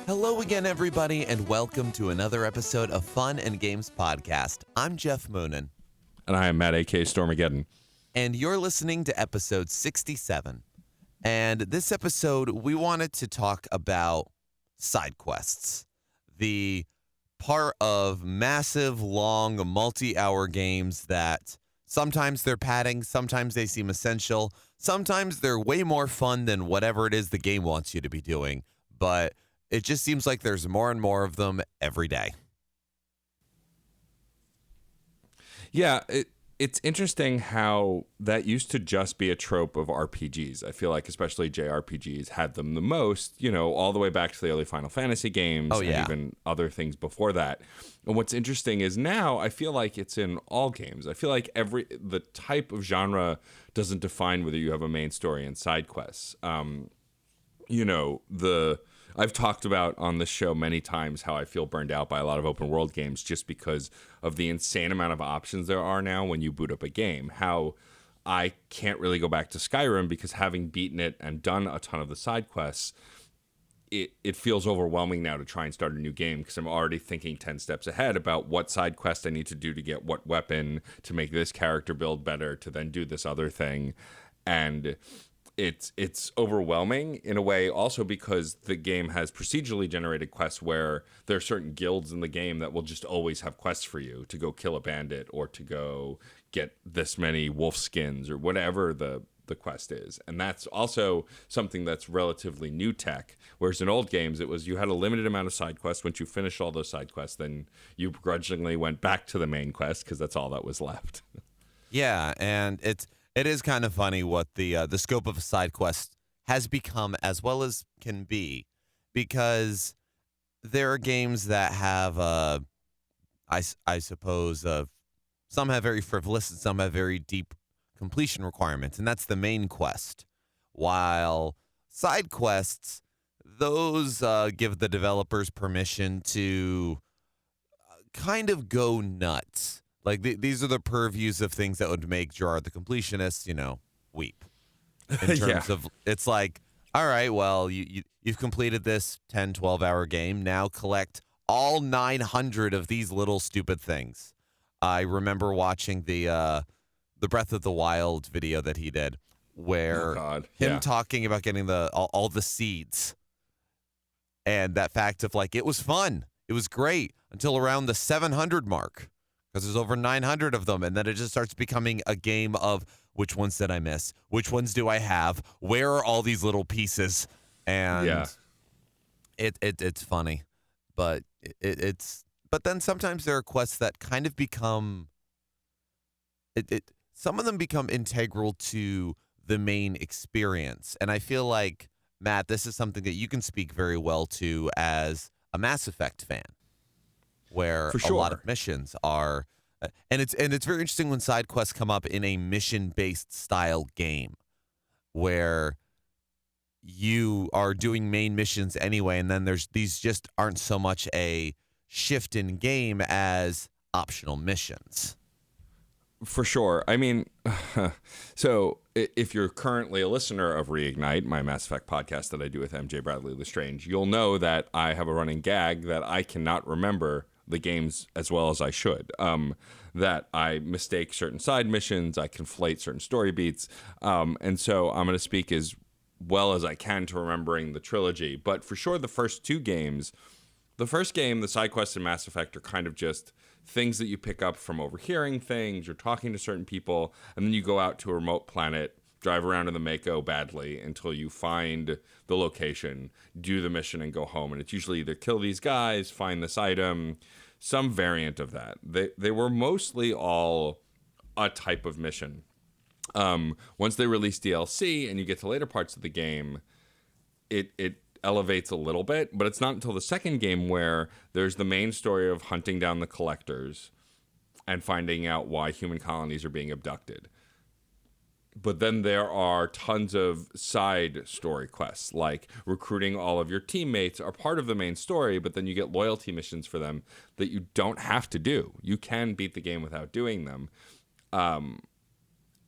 Hello again, everybody, and welcome to another episode of Fun and Games Podcast. I'm Geoff Moonen. And I am Matt, a.k.a. Stormageddon. And you're listening to episode 67. And this episode, we wanted to talk about side quests. The part of massive, long, multi-hour games that sometimes they're padding, sometimes they seem essential, sometimes they're way more fun than whatever it is the game wants you to be doing. But it just seems like there's more and more of them every day. Yeah, it's interesting how that used to just be a trope of RPGs. I feel like especially JRPGs had them the most, all the way back to the early Final Fantasy games and even other things before that. And what's interesting is now I feel like it's in all games. I feel like the type of genre doesn't define whether you have a main story and side quests. I've talked about on this show many times how I feel burned out by a lot of open world games just because of the insane amount of options there are now when you boot up a game. How I can't really go back to Skyrim because having beaten it and done a ton of the side quests, it feels overwhelming now to try and start a new game because I'm already thinking 10 steps ahead about what side quest I need to do to get what weapon, to make this character build better, to then do this other thing. And it's overwhelming in a way also because the game has procedurally generated quests where there are certain guilds in the game that will just always have quests for you to go kill a bandit or to go get this many wolf skins or whatever the quest is. And that's also something that's relatively new tech, whereas in old games it was you had a limited amount of side quests. Once you finished all those side quests, then you begrudgingly went back to the main quest because that's all that was left. Yeah, and it is kind of funny what the scope of a side quest has become as well as can be, because there are games that have, I suppose, some have very frivolous and some have very deep completion requirements, and that's the main quest. While side quests, those give the developers permission to kind of go nuts. Like, these are the purviews of things that would make Gerard the Completionist, weep. In terms of, it's like, all right, well, you've completed this 10, 12-hour game. Now collect all 900 of these little stupid things. I remember watching the Breath of the Wild video that he did, where him talking about getting all the seeds. And that fact of, like, it was fun. It was great until around the 700 mark. Because there's over 900 of them, and then it just starts becoming a game of which ones did I miss? Which ones do I have? Where are all these little pieces? And it's funny, but but then sometimes there are quests that kind of become some of them become integral to the main experience, and I feel like, Matt, this is something that you can speak very well to as a Mass Effect fan. Where a lot of missions are, and it's very interesting when side quests come up in a mission-based style game, where you are doing main missions anyway, and then these just aren't so much a shift in game as optional missions. For sure. I mean, so if you're currently a listener of Reignite, my Mass Effect podcast that I do with MJ Bradley Lestrange, you'll know that I have a running gag that I cannot remember the games as well as I should, that I mistake certain side missions, I conflate certain story beats, and so I'm going to speak as well as I can to remembering the trilogy. But for sure, the first two games, the first game, the side quests in Mass Effect are kind of just things that you pick up from overhearing things or talking to certain people, and then you go out to a remote planet, drive around in the Mako badly until you find the location, do the mission, and go home. And it's usually either kill these guys, find this item, some variant of that. They were mostly all a type of mission. Once they release DLC and you get to later parts of the game, it elevates a little bit, but it's not until the second game where there's the main story of hunting down the collectors and finding out why human colonies are being abducted. But then there are tons of side story quests, like recruiting all of your teammates are part of the main story, but then you get loyalty missions for them that you don't have to do. You can beat the game without doing them.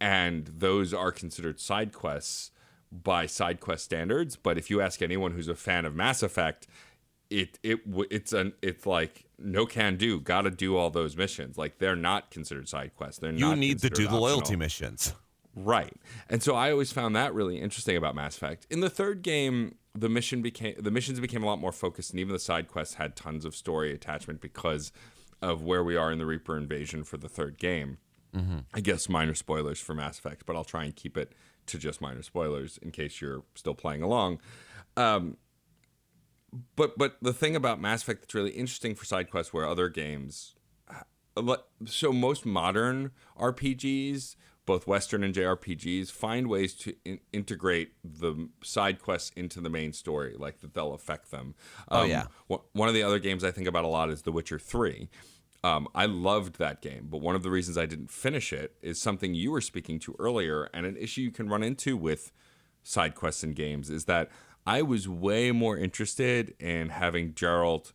And those are considered side quests by side quest standards. But if you ask anyone who's a fan of Mass Effect, it's like no can do, gotta do all those missions. Like they're not considered side quests. They're You not need to considered do the loyalty optional. missions. Right. And so I always found that really interesting about Mass Effect. In the third game, the missions became a lot more focused, and even the side quests had tons of story attachment because of where we are in the Reaper invasion for the third game. I guess minor spoilers for Mass Effect, but I'll try and keep it to just minor spoilers in case you're still playing along. But the thing about Mass Effect that's really interesting for side quests where other games, so most modern RPGs, both Western and JRPGs, find ways to integrate the side quests into the main story, like that they'll affect them. One of the other games I think about a lot is The Witcher 3. I loved that game, but one of the reasons I didn't finish it is something you were speaking to earlier, and an issue you can run into with side quests in games is that I was way more interested in having Geralt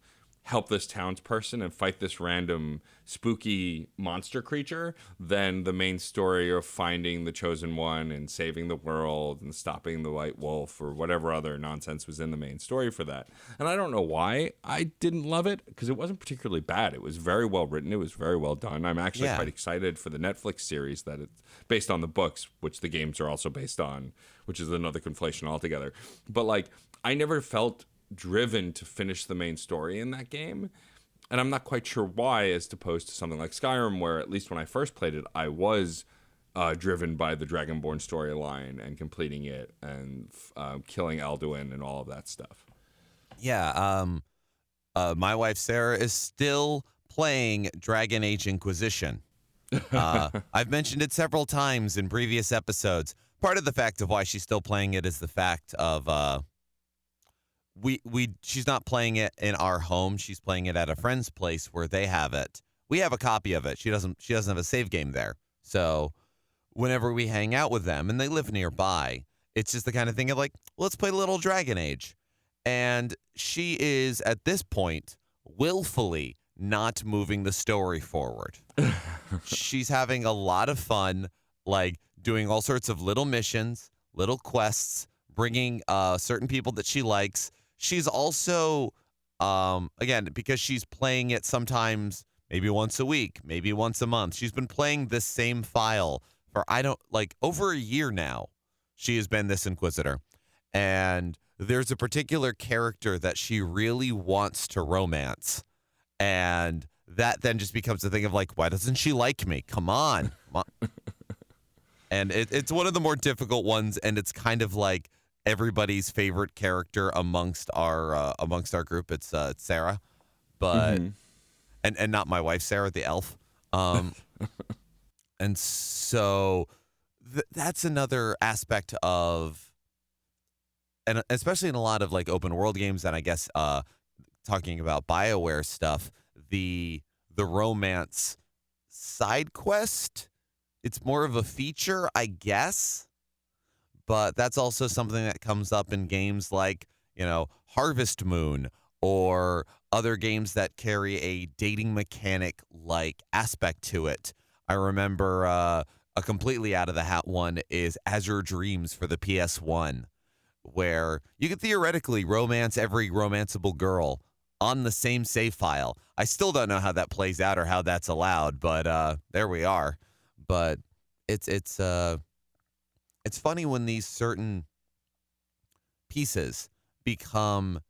help this townsperson and fight this random spooky monster creature than the main story of finding the chosen one and saving the world and stopping the White Wolf or whatever other nonsense was in the main story for that. And I don't know why I didn't love it, because it wasn't particularly bad. It was very well written. It was very well done. I'm actually quite excited for the Netflix series that it's based on the books, which the games are also based on, which is another conflation altogether. But like, I never felt driven to finish the main story in that game, and I'm not quite sure why, as opposed to something like Skyrim, where at least when I first played it, I was driven by the Dragonborn storyline and completing it and killing Alduin and all of that stuff. My wife Sarah is still playing Dragon Age Inquisition. I've mentioned it several times in previous episodes. Part of the fact of why she's still playing it is the fact of she's not playing it in our home. She's playing it at a friend's place where they have it. We have a copy of it. She doesn't have a save game there. So whenever we hang out with them, and they live nearby, it's just the kind of thing of like, let's play a little Dragon Age. And she is at this point willfully not moving the story forward. She's having a lot of fun, like doing all sorts of little missions, little quests, bringing certain people that she likes. She's also, again, because she's playing it sometimes maybe once a week, maybe once a month. She's been playing this same file for, over a year now. She has been this Inquisitor. And there's a particular character that she really wants to romance. And that then just becomes a thing of like, why doesn't she like me? Come on. And it's one of the more difficult ones, and it's kind of like everybody's favorite character amongst our group. It's Sarah, but and not my wife Sarah, the elf. And so that's another aspect of, and especially in a lot of like open world games, and I guess talking about BioWare stuff, the romance side quest, it's more of a feature, I guess. But that's also something that comes up in games like, Harvest Moon or other games that carry a dating mechanic like aspect to it. I remember a completely out of the hat one is Azure Dreams for the PS1, where you could theoretically romance every romanceable girl on the same save file. I still don't know how that plays out or how that's allowed, but there we are. But it's funny when these certain pieces become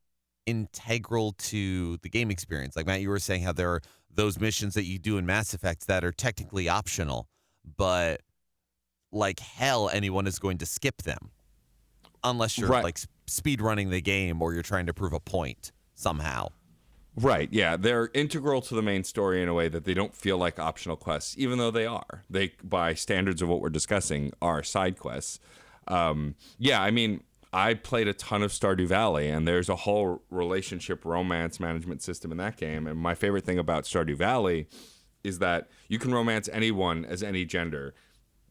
integral to the game experience. Like, Matt, you were saying how there are those missions that you do in Mass Effect that are technically optional, but like hell, anyone is going to skip them unless you're like speed running the game or you're trying to prove a point somehow. Right, yeah. They're integral to the main story in a way that they don't feel like optional quests, even though they are. They, by standards of what we're discussing, are side quests. I mean, I played a ton of Stardew Valley, and there's a whole relationship romance management system in that game. And my favorite thing about Stardew Valley is that you can romance anyone as any gender,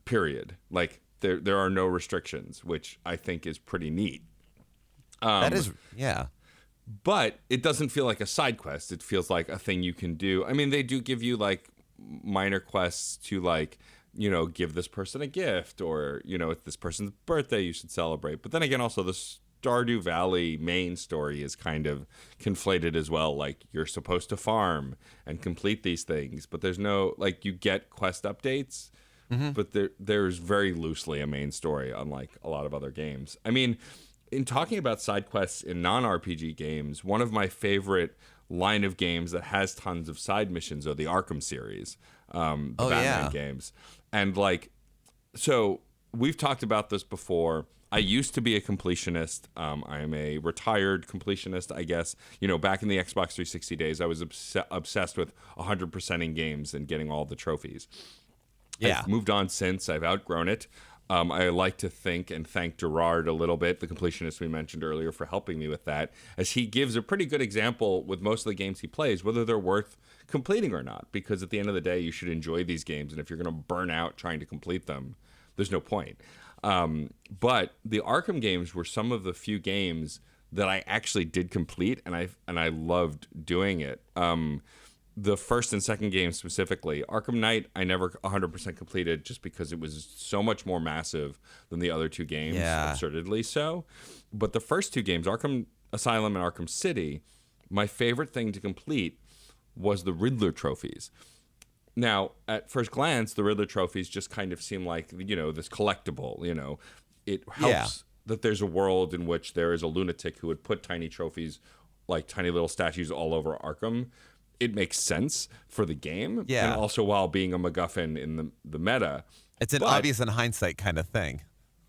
period. Like, there are no restrictions, which I think is pretty neat. That is, yeah. But it doesn't feel like a side quest. It feels like a thing you can do. I mean, they do give you like minor quests to like, give this person a gift, or, it's this person's birthday you should celebrate. But then again, also the Stardew Valley main story is kind of conflated as well. Like, you're supposed to farm and complete these things, but there's no, like, you get quest updates, but there's very loosely a main story, unlike a lot of other games. I mean, in talking about side quests in non-RPG games, one of my favorite line of games that has tons of side missions are the Arkham series, the Batman games. And, like, so we've talked about this before. I used to be a completionist. I am a retired completionist, I guess. You know, back in the Xbox 360 days, I was obsessed with 100%ing games and getting all the trophies. Yeah. I've moved on since. I've outgrown it. I like to think and thank Gerard a little bit, the completionist we mentioned earlier, for helping me with that, as he gives a pretty good example with most of the games he plays, whether they're worth completing or not. Because at the end of the day, you should enjoy these games, and if you're going to burn out trying to complete them, there's no point. But the Arkham games were some of the few games that I actually did complete, and I loved doing it. The first and second game specifically, Arkham Knight, I never 100% completed just because it was so much more massive than the other two games, absurdly so. But the first two games, Arkham Asylum and Arkham City, my favorite thing to complete was the Riddler trophies. Now, at first glance, the Riddler trophies just kind of seem like, you know, this collectible, you know. It helps that there's a world in which there is a lunatic who would put tiny trophies, like tiny little statues all over Arkham. It makes sense for the game, and also while being a MacGuffin in the meta. It's an obvious in hindsight kind of thing.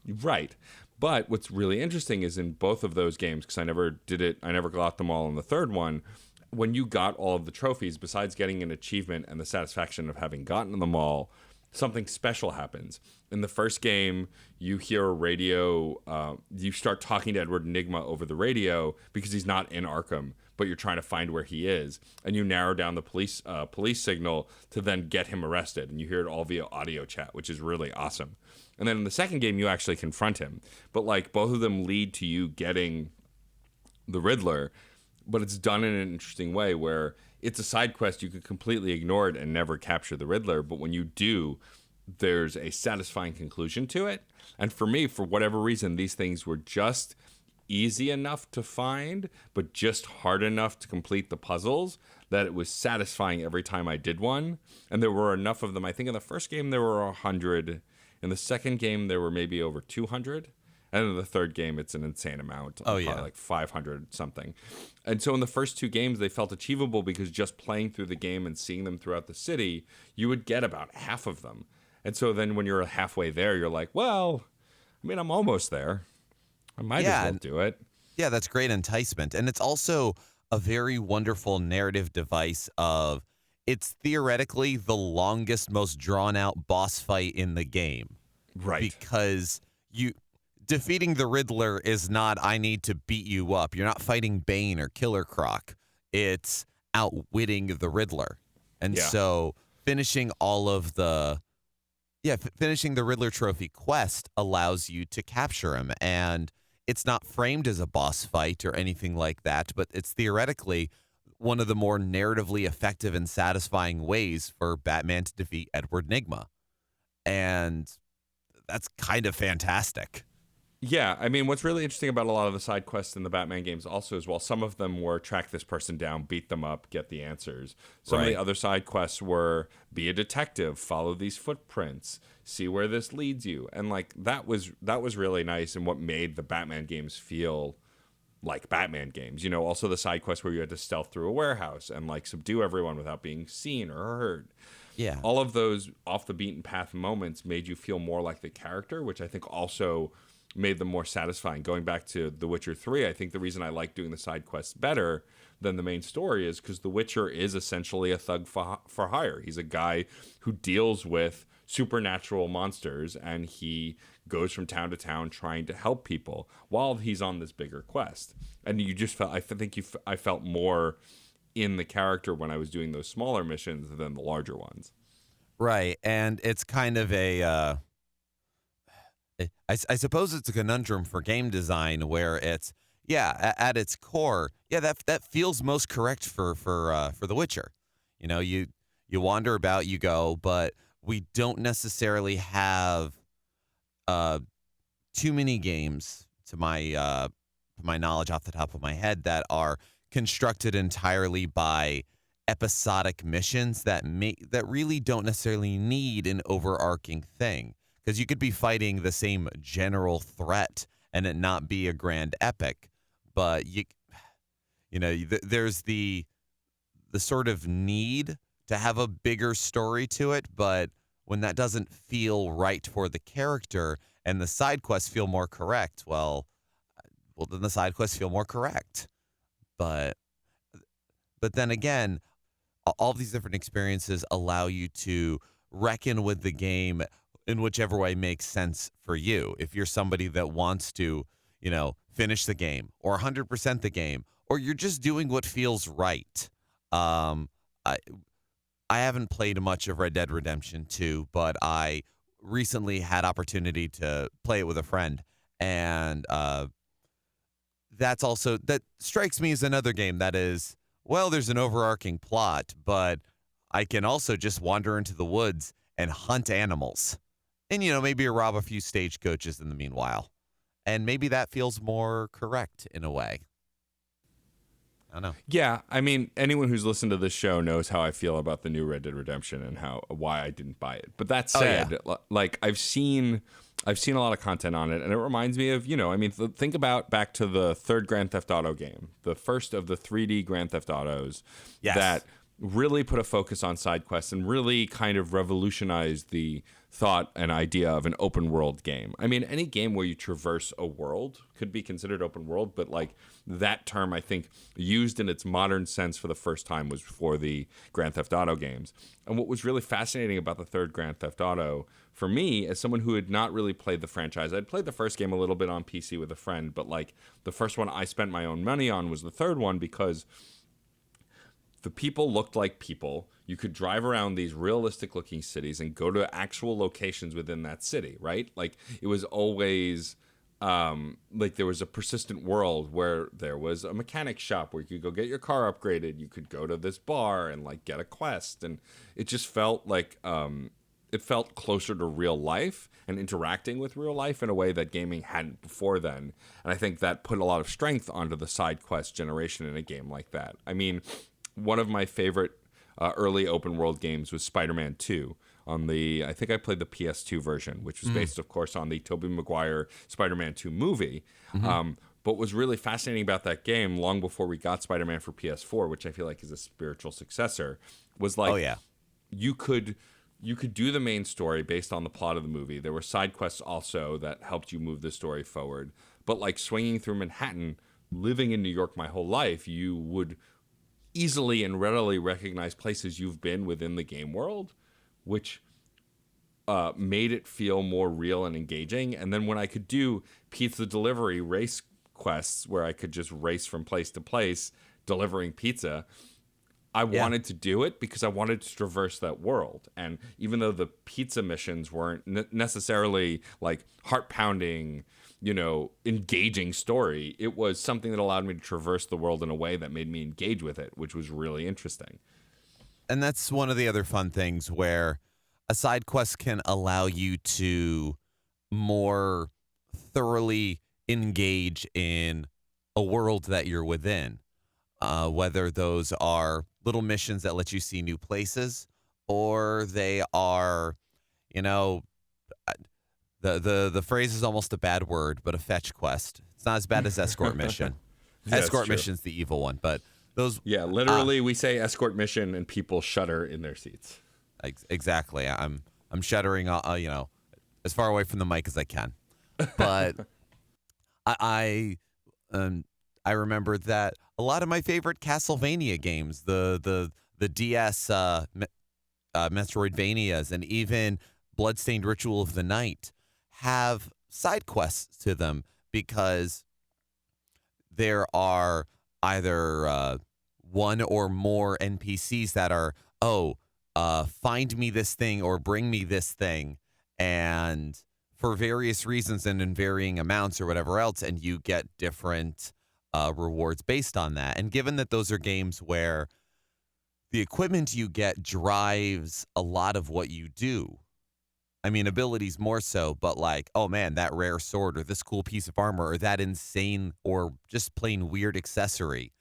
Right. But what's really interesting is in both of those games, because I never got them all in the third one, when you got all of the trophies, besides getting an achievement and the satisfaction of having gotten them all, something special happens. In the first game, you hear a radio, you start talking to Edward Nygma over the radio because he's not in Arkham, but you're trying to find where he is, and you narrow down the police signal to then get him arrested, and you hear it all via audio chat, which is really awesome. And then in the second game, you actually confront him, but like both of them lead to you getting the Riddler, but it's done in an interesting way where it's a side quest. You could completely ignore it and never capture the Riddler, but when you do, there's a satisfying conclusion to it. And for me, for whatever reason, these things were just easy enough to find, but just hard enough to complete the puzzles that it was satisfying every time I did one. And there were enough of them. I think in the first game there were 100. In the second game there were maybe over 200. And in the third game it's an insane amount. Like 500 something. And so in the first two games they felt achievable because just playing through the game and seeing them throughout the city, you would get about half of them. And so then when you're halfway there, you're like, well, I mean, I'm almost there. I might as well do it. Yeah, that's great enticement. And it's also a very wonderful narrative device of it's theoretically the longest, most drawn-out boss fight in the game. Right. Because defeating the Riddler is not, I need to beat you up. You're not fighting Bane or Killer Croc. It's outwitting the Riddler. And so finishing all of finishing the Riddler trophy quest allows you to capture him. And it's not framed as a boss fight or anything like that, but it's theoretically one of the more narratively effective and satisfying ways for Batman to defeat Edward Nygma. And that's kind of fantastic. Yeah, I mean, what's really interesting about a lot of the side quests in the Batman games also is, well, some of them were track this person down, beat them up, get the answers. Some of the other side quests were be a detective, follow these footprints, see where this leads you. And like that was really nice and what made the Batman games feel like Batman games. You know, also the side quests where you had to stealth through a warehouse and like subdue everyone without being seen or heard. Yeah. All of those off the beaten path moments made you feel more like the character, which I think also made them more satisfying. Going back to The Witcher 3, I think the reason I like doing the side quests better than the main story is because The Witcher is essentially a thug for hire. He's a guy who deals with supernatural monsters, and he goes from town to town trying to help people while he's on this bigger quest. And you just felt, I felt more in the character when I was doing those smaller missions than the larger ones. Right, and it's kind of a I suppose it's a conundrum for game design where it's, at its core, that feels most correct for The Witcher. You know, you wander about, you go, but we don't necessarily have too many games, to my my knowledge off the top of my head, that are constructed entirely by episodic missions that really don't necessarily need an overarching thing, because you could be fighting the same general threat and it not be a grand epic, but there's the sort of need to have a bigger story to it, but when that doesn't feel right for the character and the side quests feel more correct, well then the side quests feel more correct. But then again, all these different experiences allow you to reckon with the game in whichever way makes sense for you. If you're somebody that wants to, finish the game or 100% the game, or you're just doing what feels right. I haven't played much of Red Dead Redemption 2, but I recently had opportunity to play it with a friend, and that strikes me as another game that is, well, there's an overarching plot, but I can also just wander into the woods and hunt animals, and maybe rob a few stagecoaches in the meanwhile, and maybe that feels more correct in a way. I don't know. Yeah, I mean, anyone who's listened to this show knows how I feel about the new Red Dead Redemption and why I didn't buy it. But that said, like I've seen a lot of content on it, and it reminds me of, think about back to the third Grand Theft Auto game, the first of the 3D Grand Theft Autos that really put a focus on side quests and really kind of revolutionized the thought and idea of an open world game. I mean, any game where you traverse a world could be considered open world, but like that term, I think, used in its modern sense for the first time was for the Grand Theft Auto games. And what was really fascinating about the third Grand Theft Auto for me, as someone who had not really played the franchise, I'd played the first game a little bit on PC with a friend, but like the first one I spent my own money on was the third one, because the people looked like people. You could drive around these realistic looking cities and go to actual locations within that city, right? Like it was always like there was a persistent world where there was a mechanic shop where you could go get your car upgraded. You could go to this bar and like get a quest. And it just felt like it felt closer to real life and interacting with real life in a way that gaming hadn't before then. And I think that put a lot of strength onto the side quest generation in a game like that. I mean, one of my favorite early open world games was Spider-Man 2 on I think I played the PS2 version, which was based, of course, on the Tobey Maguire Spider-Man 2 movie. But what was really fascinating about that game, long before we got Spider-Man for PS4, which I feel like is a spiritual successor, was like, you could do the main story based on the plot of the movie. There were side quests also that helped you move the story forward. But like swinging through Manhattan, living in New York my whole life, you would easily and readily recognize places you've been within the game world, which made it feel more real and engaging. And then when I could do pizza delivery race quests where I could just race from place to place delivering pizza, I wanted to do it because I wanted to traverse that world. And even though the pizza missions weren't necessarily like heart-pounding, engaging story, it was something that allowed me to traverse the world in a way that made me engage with it, which was really interesting. And that's one of the other fun things, where a side quest can allow you to more thoroughly engage in a world that you're within, whether those are little missions that let you see new places, or they are, the phrase is almost a bad word, but a fetch quest. It's not as bad as escort mission. Escort mission's the evil one, but those. Yeah, literally, we say escort mission and people shudder in their seats. Exactly. I'm shuddering, as far away from the mic as I can. But I remember that a lot of my favorite Castlevania games, the DS Metroidvanias, and even Bloodstained Ritual of the Night, have side quests to them, because there are either one or more NPCs that are, find me this thing or bring me this thing, and for various reasons and in varying amounts or whatever else, and you get different rewards based on that. And given that those are games where the equipment you get drives a lot of what you do, I mean, abilities more so, but like, oh man, that rare sword or this cool piece of armor or that insane or just plain weird accessory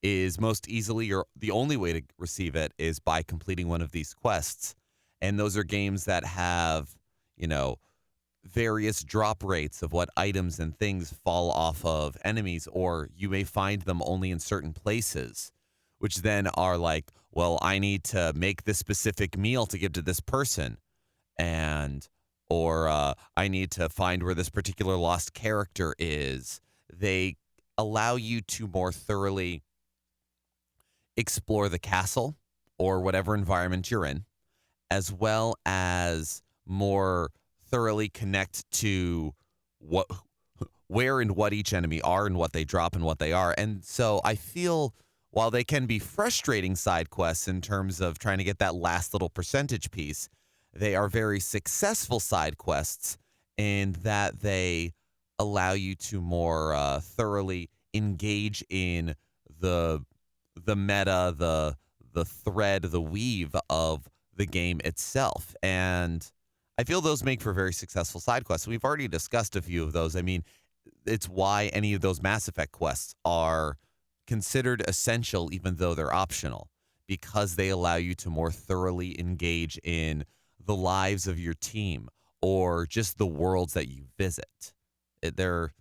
is most easily, or the only way to receive it is by completing one of these quests. And those are games that have, you know, various drop rates of what items and things fall off of enemies, or you may find them only in certain places, which then are like, well, I need to make this specific meal to give to this person, and or I need to find where this particular lost character is. They allow you to more thoroughly explore the castle or whatever environment you're in, as well as more thoroughly connect to what, where and what each enemy are and what they drop and what they are. And so I feel while they can be frustrating side quests in terms of trying to get that last little percentage piece, they are very successful side quests in that they allow you to more thoroughly engage in the meta, the thread, the weave of the game itself. And I feel those make for very successful side quests. We've already discussed a few of those. I mean, it's why any of those Mass Effect quests are considered essential, even though they're optional, because they allow you to more thoroughly engage in the lives of your team or just the worlds that you visit. They're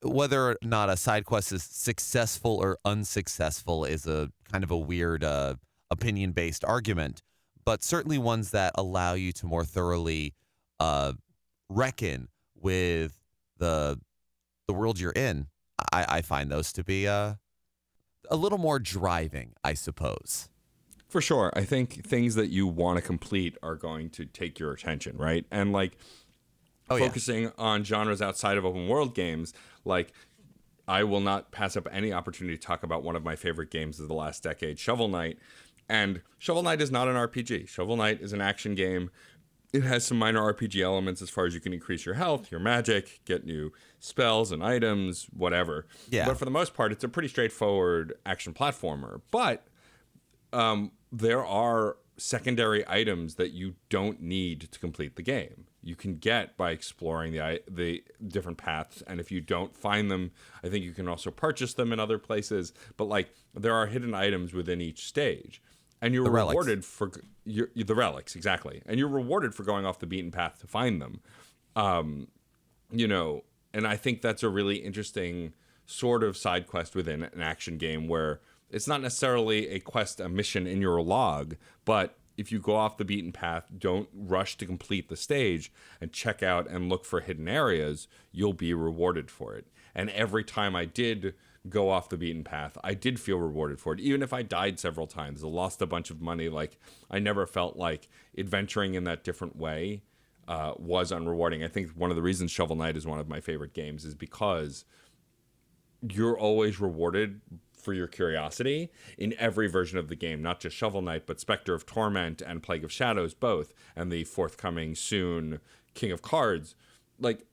whether or not a side quest is successful or unsuccessful is a kind of a weird opinion-based argument, but certainly ones that allow you to more thoroughly reckon with the world you're in. I find those to be a little more driving, I suppose. For sure. I think things that you want to complete are going to take your attention, right? And like focusing on genres outside of open world games, like I will not pass up any opportunity to talk about one of my favorite games of the last decade, Shovel Knight. And Shovel Knight is not an RPG. Shovel Knight is an action game. It has some minor RPG elements as far as you can increase your health, your magic, get new spells and items, whatever. Yeah. But for the most part, it's a pretty straightforward action platformer. But there are secondary items that you don't need to complete the game. You can get by exploring the different paths, and if you don't find them, I think you can also purchase them in other places. But like there are hidden items within each stage, and you're rewarded for the relics, exactly, and you're rewarded for going off the beaten path to find them. And I think that's a really interesting sort of side quest within an action game where it's not necessarily a quest, a mission in your log, but if you go off the beaten path, don't rush to complete the stage and check out and look for hidden areas, you'll be rewarded for it. And every time I did go off the beaten path, I did feel rewarded for it. Even if I died several times, I lost a bunch of money, like I never felt like adventuring in that different way was unrewarding. I think one of the reasons Shovel Knight is one of my favorite games is because you're always rewarded for your curiosity in every version of the game, not just Shovel Knight, but Spectre of Torment and Plague of Shadows both, and the forthcoming soon King of Cards. Like,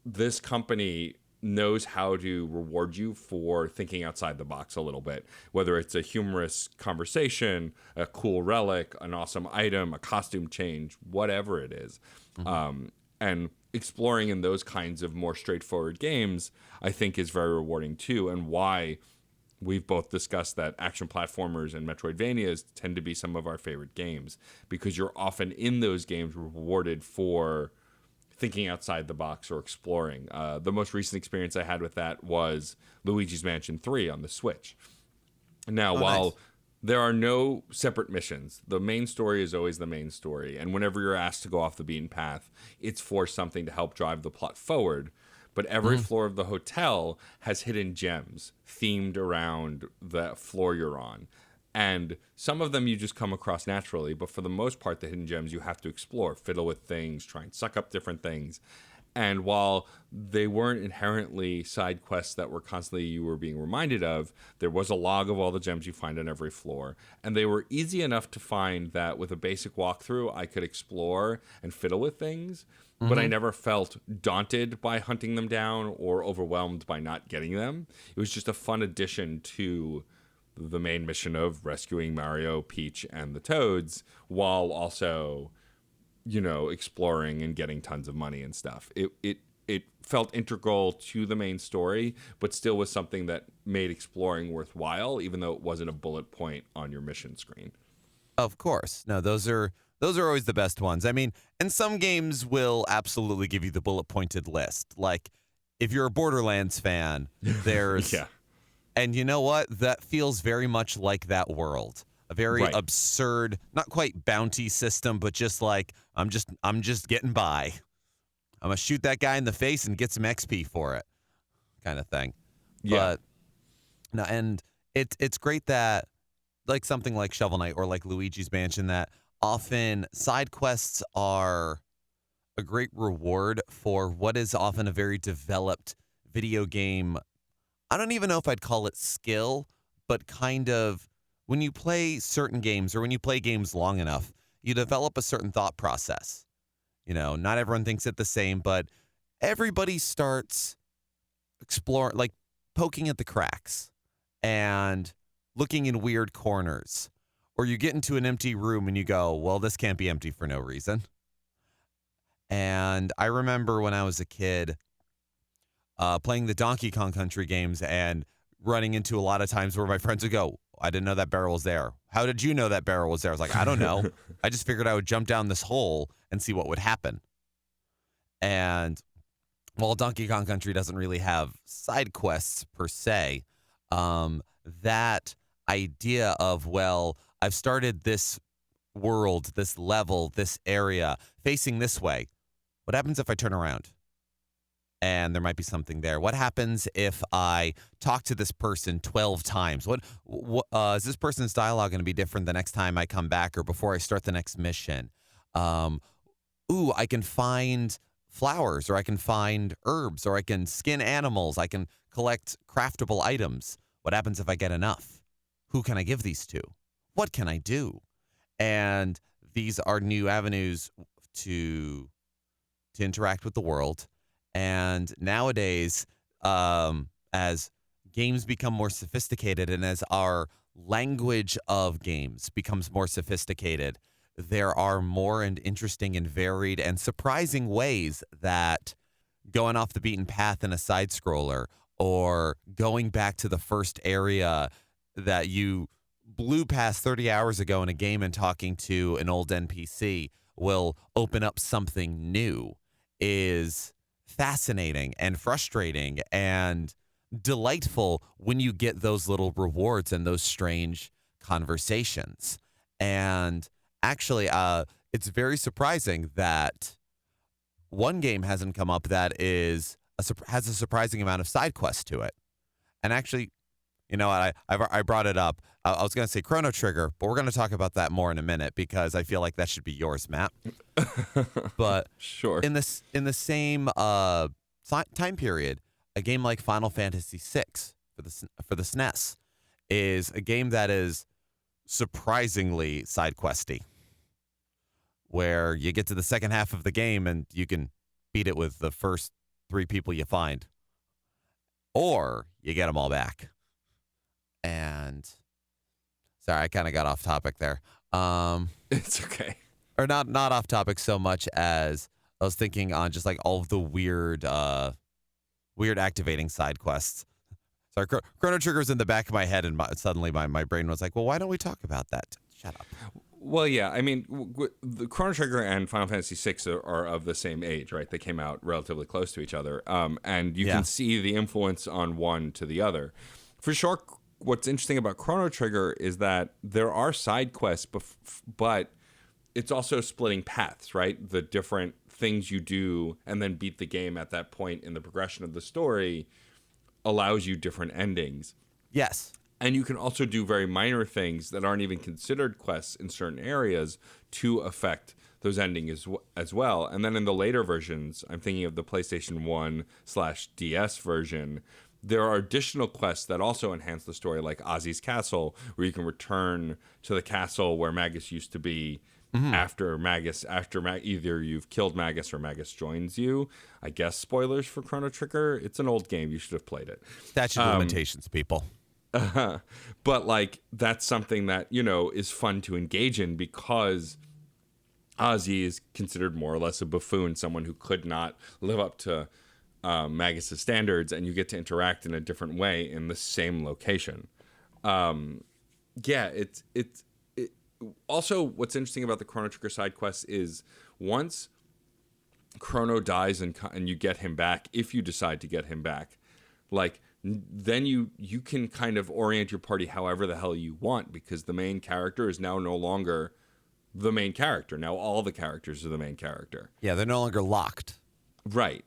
this company knows how to reward you for thinking outside the box a little bit, whether it's a humorous conversation, a cool relic, an awesome item, a costume change, whatever it is. And exploring in those kinds of more straightforward games, I think is very rewarding too, and why we've both discussed that action platformers and Metroidvanias tend to be some of our favorite games, because you're often in those games rewarded for thinking outside the box or exploring. The most recent experience I had with that was Luigi's Mansion 3 on the Switch. Now, while there are no separate missions, the main story is always the main story, and whenever you're asked to go off the beaten path, it's for something to help drive the plot forward. But every floor of the hotel has hidden gems themed around the floor you're on. And some of them you just come across naturally, but for the most part, the hidden gems you have to explore, fiddle with things, try and suck up different things. And while they weren't inherently side quests that were constantly you were being reminded of, there was a log of all the gems you find on every floor. And they were easy enough to find that with a basic walkthrough, I could explore and fiddle with things. But I never felt daunted by hunting them down or overwhelmed by not getting them. It was just a fun addition to the main mission of rescuing Mario, Peach, and the Toads, while also exploring and getting tons of money and stuff. It felt integral to the main story, but still was something that made exploring worthwhile, even though it wasn't a bullet point on your mission screen. Of course. No, those are always the best ones. I mean, and some games will absolutely give you the bullet pointed list. Like if you're a Borderlands fan, there's Yeah. And you know what? That feels very much like that world. A very Right. absurd, not quite bounty system, but just like I'm just getting by. I'm gonna shoot that guy in the face and get some XP for it, kind of thing. Yeah. But no, and it's great that like something like Shovel Knight or like Luigi's Mansion, that often side quests are a great reward for what is often a very developed video game. I don't even know if I'd call it skill, but kind of when you play certain games or when you play games long enough, you develop a certain thought process. Not everyone thinks it the same, but everybody starts exploring, like poking at the cracks and looking in weird corners. Or you get into an empty room and you go, well, this can't be empty for no reason. And I remember when I was a kid, playing the Donkey Kong Country games and running into a lot of times where my friends would go, I didn't know that barrel was there. How did you know that barrel was there? I was like, I don't know. I just figured I would jump down this hole and see what would happen. And while Donkey Kong Country doesn't really have side quests per se, that idea of, well, I've started this world, this level, this area facing this way. What happens if I turn around? And there might be something there. What happens if I talk to this person 12 times? What is this person's dialogue going to be different the next time I come back or before I start the next mission? I can find flowers, or I can find herbs, or I can skin animals. I can collect craftable items. What happens if I get enough? Who can I give these to? What can I do? And these are new avenues to interact with the world. And nowadays, as games become more sophisticated and as our language of games becomes more sophisticated, there are more and interesting and varied and surprising ways that going off the beaten path in a side scroller or going back to the first area that you blew past 30 hours ago in a game and talking to an old NPC will open up something new is fascinating and frustrating and delightful when you get those little rewards and those strange conversations. And actually, it's very surprising that one game hasn't come up that has a surprising amount of side quests to it. And actually, I brought it up. I was going to say Chrono Trigger, but we're going to talk about that more in a minute because I feel like that should be yours, Matt. But Sure. in the same time period, a game like Final Fantasy VI for the SNES is a game that is surprisingly side questy, where you get to the second half of the game and you can beat it with the first 3 people you find, or you get them all back. And sorry, I kind of got off topic there. It's okay. Or not off topic so much as I was thinking on just like all of the weird activating side quests. Sorry, Chrono Trigger's in the back of my head, and suddenly my brain was like, well, why don't we talk about that? Shut up. Well, yeah, I mean, the Chrono Trigger and Final Fantasy VI are of the same age, right? They came out relatively close to each other, and you can see the influence on one to the other. For sure, what's interesting about Chrono Trigger is that there are side quests, but it's also splitting paths, right? The different things you do and then beat the game at that point in the progression of the story allows you different endings. Yes. And you can also do very minor things that aren't even considered quests in certain areas to affect those endings as well. And then in the later versions, I'm thinking of the PlayStation 1/DS version, there are additional quests that also enhance the story, like Ozzy's Castle, where you can return to the castle where Magus used to be after either you've killed Magus or Magus joins you. I guess spoilers for Chrono Trigger. It's an old game. You should have played it. Statute of limitations, people. But like that's something that, is fun to engage in because Ozzy is considered more or less a buffoon, someone who could not live up to Magus' standards, and you get to interact in a different way in the same location. Yeah, it's also what's interesting about the Chrono Trigger side quests is once Chrono dies and you get him back, if you decide to get him back, like then you can kind of orient your party however the hell you want, because the main character is now no longer the main character. Now all the characters are the main character. Yeah, they're no longer locked. Right.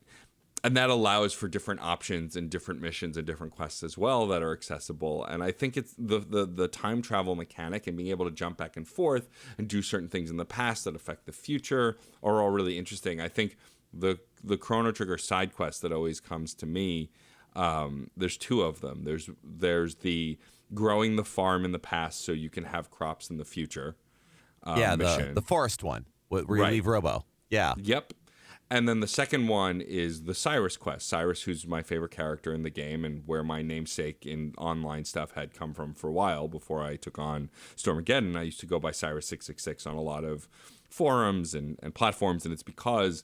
And that allows for different options and different missions and different quests as well that are accessible. And I think it's the time travel mechanic and being able to jump back and forth and do certain things in the past that affect the future are all really interesting. I think the Chrono Trigger side quest that always comes to me, there's two of them. There's the growing the farm in the past so you can have crops in the future. Mission. The forest one where you leave Robo. Yeah. Yep. And then the second one is the Cyrus quest. Cyrus, who's my favorite character in the game and where my namesake in online stuff had come from for a while before I took on Stormageddon. I used to go by Cyrus666 on a lot of forums and platforms, and it's because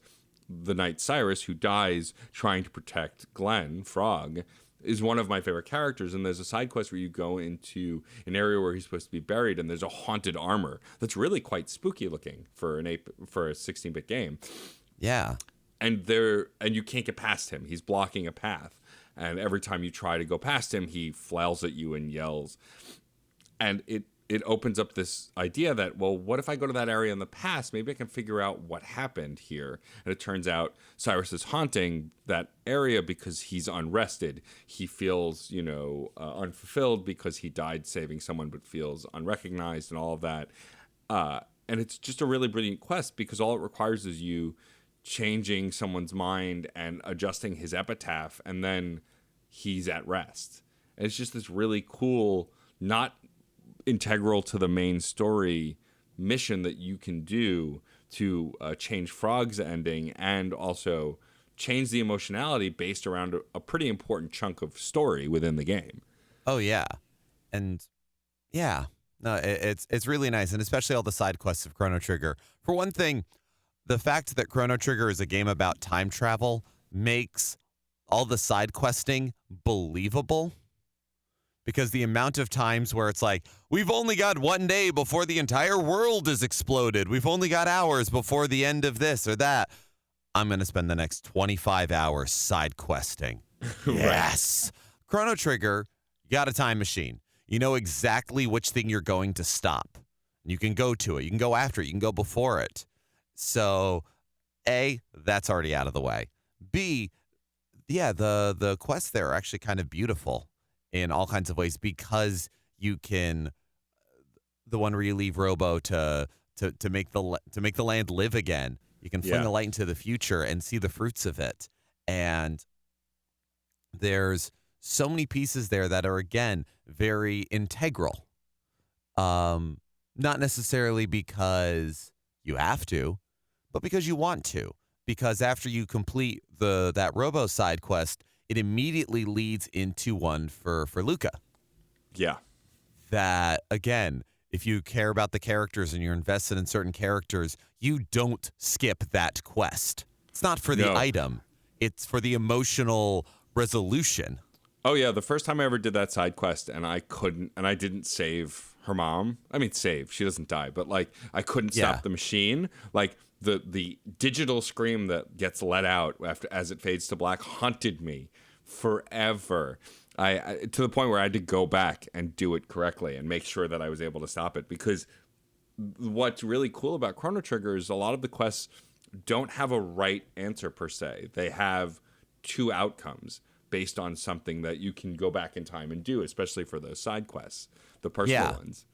the knight Cyrus, who dies trying to protect Glenn Frog, is one of my favorite characters. And there's a side quest where you go into an area where he's supposed to be buried, and there's a haunted armor that's really quite spooky looking for a 16-bit game. Yeah. And you can't get past him. He's blocking a path. And every time you try to go past him, he flails at you and yells. And it opens up this idea that, well, what if I go to that area in the past? Maybe I can figure out what happened here. And it turns out Cyrus is haunting that area because he's unrested. He feels, unfulfilled because he died saving someone but feels unrecognized and all of that. And it's just a really brilliant quest because all it requires is you changing someone's mind and adjusting his epitaph, and then he's at rest. And it's just this really cool, not integral to the main story mission that you can do to change Frog's ending and also change the emotionality based around a pretty important chunk of story within the game. Oh, yeah. And yeah, no, it's really nice, and especially all the side quests of Chrono Trigger. For one thing, the fact that Chrono Trigger is a game about time travel makes all the side questing believable, because the amount of times where it's like, we've only got one day before the entire world is exploded. We've only got hours before the end of this or that. I'm going to spend the next 25 hours side questing. Yes. Chrono Trigger, you got a time machine. You know exactly which thing you're going to stop. You can go to it. You can go after it. You can go before it. So, A, that's already out of the way. B, yeah, the quests there are actually kind of beautiful in all kinds of ways, because you can, the one where you leave Robo to make the land live again. You can fling a light into the future and see the fruits of it. And there's so many pieces there that are, again, very integral. Not necessarily because you have to, but because you want to. Because after you complete that Robo side quest, it immediately leads into one for Luca. Yeah. That, again, if you care about the characters and you're invested in certain characters, you don't skip that quest. It's not for the item. It's for the emotional resolution. Oh, yeah. The first time I ever did that side quest and I didn't save her mom. I mean, save. She doesn't die. But, I couldn't stop the machine. The digital scream that gets let out as it fades to black haunted me forever. I to the point where I had to go back and do it correctly and make sure that I was able to stop it, because what's really cool about Chrono Trigger is a lot of the quests don't have a right answer per se. They have two outcomes based on something that you can go back in time and do, especially for those side quests, the personal ones.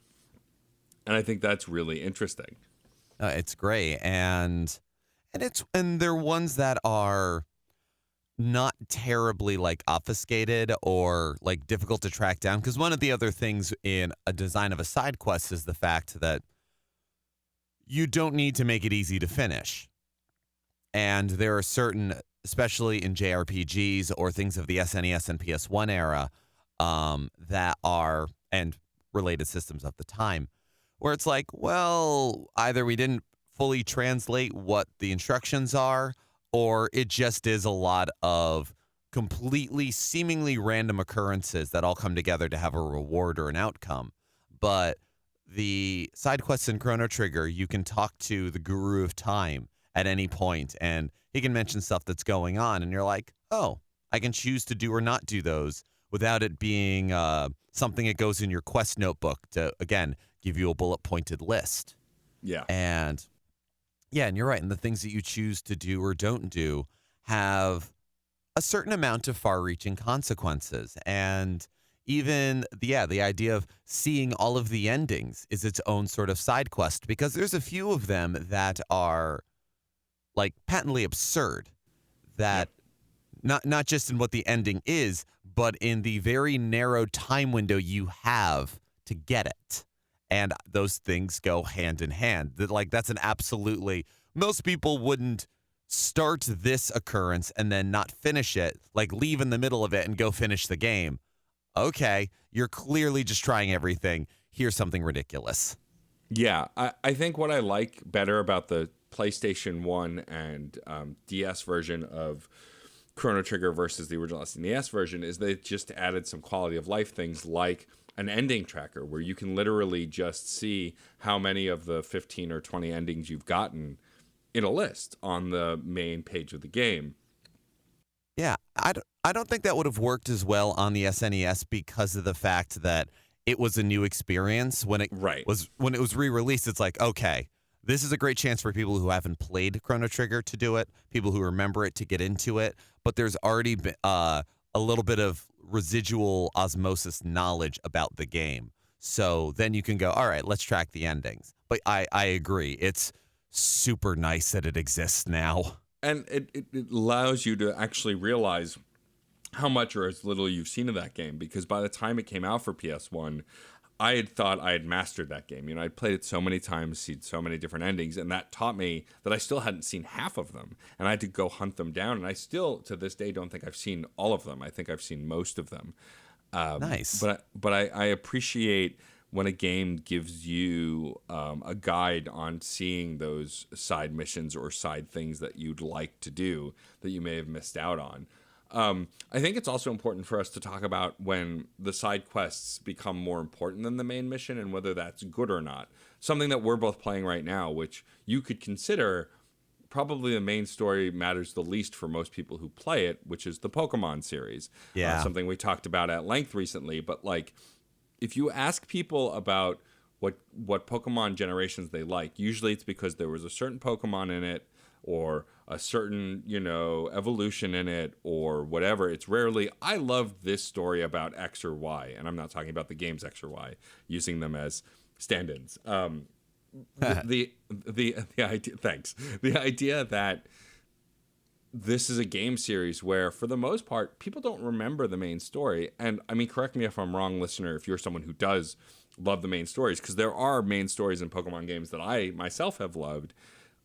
And I think that's really interesting. It's great, and they're ones that are not terribly obfuscated or difficult to track down. Because one of the other things in a design of a side quest is the fact that you don't need to make it easy to finish, and there are certain, especially in JRPGs or things of the SNES and PS1 era, that are, and related systems of the time, where it's either we didn't fully translate what the instructions are, or it just is a lot of completely seemingly random occurrences that all come together to have a reward or an outcome. But the side quests in Chrono Trigger, you can talk to the Guru of Time at any point, and he can mention stuff that's going on, and you're like, oh, I can choose to do or not do those without it being something that goes in your quest notebook to, again, give you a bullet-pointed list. Yeah. And you're right. And the things that you choose to do or don't do have a certain amount of far-reaching consequences. And even, the idea of seeing all of the endings is its own sort of side quest, because there's a few of them that are, like, patently absurd, that not just in what the ending is, but in the very narrow time window you have to get it. And those things go hand in hand. That's an absolutely, most people wouldn't start this occurrence and then not finish it, like leave in the middle of it and go finish the game. Okay, you're clearly just trying everything. Here's something ridiculous. Yeah, I think what I like better about the PlayStation 1 and DS version of Chrono Trigger versus the original SNES version is they just added some quality of life things like an ending tracker where you can literally just see how many of the 15 or 20 endings you've gotten in a list on the main page of the game. Yeah, I don't think that would have worked as well on the SNES because of the fact that it was a new experience when it was re-released. It's like, okay, this is a great chance for people who haven't played Chrono Trigger to do it, people who remember it to get into it, but there's already been a little bit of residual osmosis knowledge about the game. So then you can go, all right, let's track the endings. But I agree. It's super nice that it exists now. And it allows you to actually realize how much or as little you've seen of that game, because by the time it came out for PS1, I had thought I had mastered that game. You know, I'd played it so many times, seen so many different endings, and that taught me that I still hadn't seen half of them, and I had to go hunt them down. And I still, to this day, don't think I've seen all of them. I think I've seen most of them. Nice. But I appreciate when a game gives you a guide on seeing those side missions or side things that you'd like to do that you may have missed out on. I think it's also important for us to talk about when the side quests become more important than the main mission and whether that's good or not. Something that we're both playing right now, which you could consider probably the main story matters the least for most people who play it, which is the Pokemon series. Yeah. Something we talked about at length recently. But like, if you ask people about what Pokemon generations they like, usually it's because there was a certain Pokemon in it, or a certain, evolution in it, or whatever. It's rarely, I love this story about X or Y, and I'm not talking about the games X or Y, using them as stand-ins. The idea, thanks. The idea that this is a game series where, for the most part, people don't remember the main story. And I mean, correct me if I'm wrong, listener, if you're someone who does love the main stories, because there are main stories in Pokemon games that I myself have loved.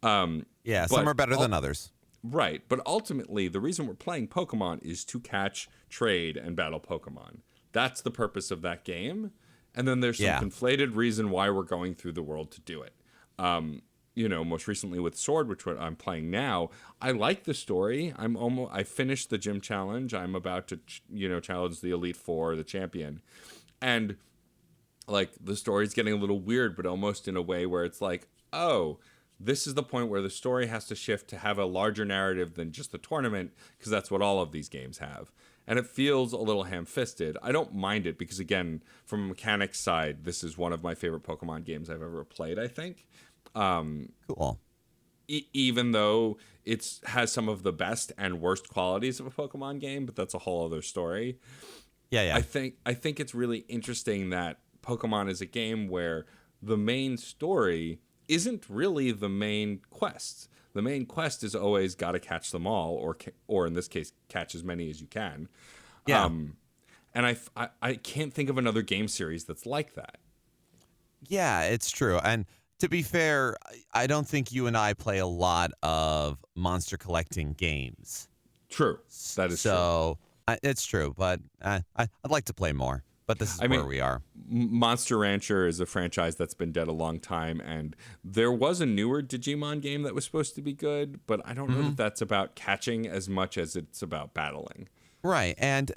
Some are better than others. Right, but ultimately, the reason we're playing Pokemon is to catch, trade, and battle Pokemon. That's the purpose of that game. And then there's some conflated reason why we're going through the world to do it. Most recently with Sword, which I'm playing now, I like the story. I finished the gym challenge. I'm about to, challenge the Elite Four, the champion. And, like, the story's getting a little weird, but almost in a way where it's like, oh, this is the point where the story has to shift to have a larger narrative than just the tournament, because that's what all of these games have. And it feels a little ham-fisted. I don't mind it because, again, from a mechanics side, this is one of my favorite Pokemon games I've ever played, I think. Cool. Even though it has some of the best and worst qualities of a Pokemon game, but that's a whole other story. Yeah. I think it's really interesting that Pokemon is a game where the main story isn't really the main quest. The main quest is always got to catch them all, or in this case, catch as many as you can. Yeah. And I can't think of another game series that's like that. Yeah, it's true. And to be fair, I don't think you and I play a lot of monster collecting games. True. That is true. So it's true, but I'd like to play more. but this is I where mean, we are. Monster Rancher is a franchise that's been dead a long time, and there was a newer Digimon game that was supposed to be good, but I don't know that that's about catching as much as it's about battling. Right, and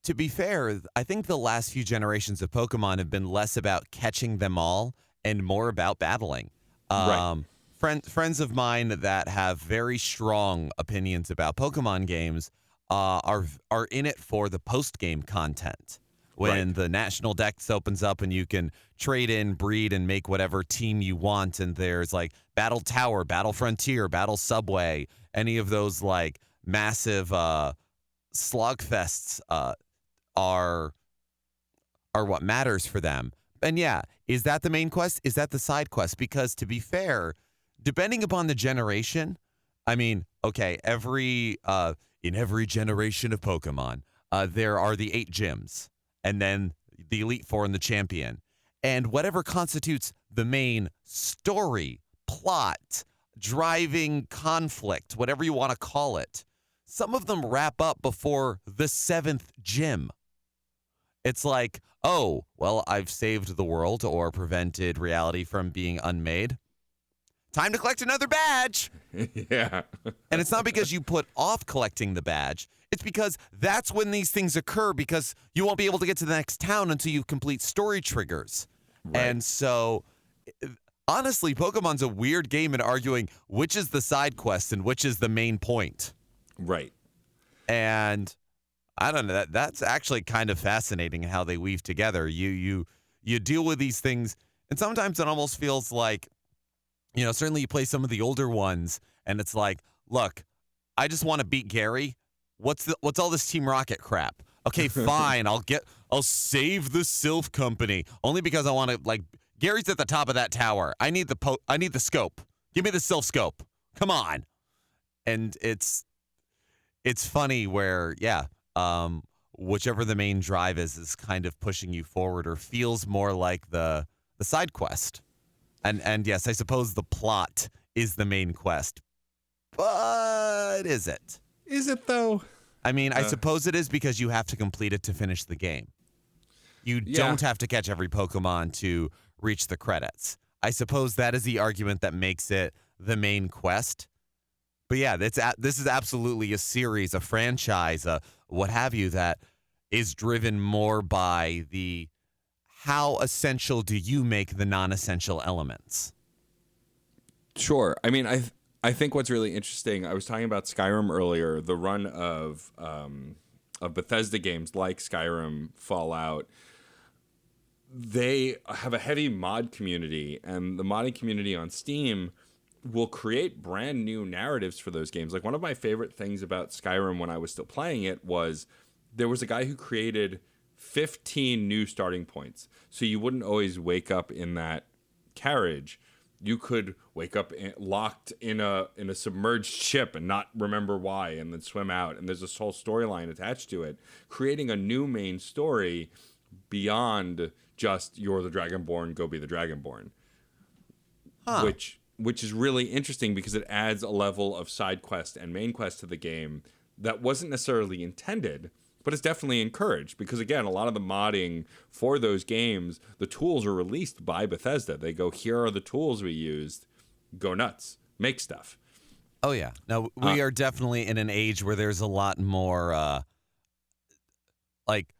to be fair, I think the last few generations of Pokemon have been less about catching them all and more about battling. Right. Friends of mine that have very strong opinions about Pokemon games are in it for the post game content. When Right. the national dex opens up and you can trade in, breed, and make whatever team you want, and there's like Battle Tower, Battle Frontier, Battle Subway, any of those like massive slogfests are what matters for them. And yeah, is that the main quest? Is that the side quest? Because to be fair, depending upon the generation, I mean, okay, in every generation of Pokemon, there are the 8 gyms, and then the Elite Four and the Champion. And whatever constitutes the main story, plot, driving conflict, whatever you want to call it, some of them wrap up before the 7th gym. It's like, oh, well, I've saved the world or prevented reality from being unmade. Time to collect another badge. Yeah. And it's not because you put off collecting the badge. It's because that's when these things occur, because you won't be able to get to the next town until you complete story triggers. Right. And so, honestly, Pokemon's a weird game in arguing which is the side quest and which is the main point. Right. And I don't know, that's actually kind of fascinating how they weave together. You deal with these things, and sometimes it almost feels like, you know, certainly you play some of the older ones, and it's like, look, I just want to beat Gary. What's all this Team Rocket crap? Okay, fine, I'll save the Sylph Company only because I want to, like, Gary's at the top of that tower. I need the scope. Give me the Sylph scope. Come on. And it's funny where, yeah, whichever the main drive is kind of pushing you forward or feels more like the side quest. And yes, I suppose the plot is the main quest. But is it? Is it, though? I mean, I suppose it is, because you have to complete it to finish the game. You don't have to catch every Pokemon to reach the credits. I suppose that is the argument that makes it the main quest. But yeah, this is absolutely a series, a franchise, what have you, that is driven more by the how essential do you make the non-essential elements? Sure. I mean, I think what's really interesting, I was talking about Skyrim earlier, the run of Bethesda games like Skyrim, Fallout. They have a heavy mod community, and the modding community on Steam will create brand new narratives for those games. Like, one of my favorite things about Skyrim when I was still playing it was there was a guy who created 15 new starting points. So you wouldn't always wake up in that carriage. You could wake up locked in a submerged ship and not remember why, and then swim out. And there's this whole storyline attached to it, creating a new main story beyond just you're the Dragonborn, go be the Dragonborn. Huh. Which is really interesting because it adds a level of side quest and main quest to the game that wasn't necessarily intended, but it's definitely encouraged, because again, a lot of the modding for those games, the tools are released by Bethesda. They go, here are the tools we used, go nuts, make stuff. Oh yeah. Now we are definitely in an age where there's a lot more like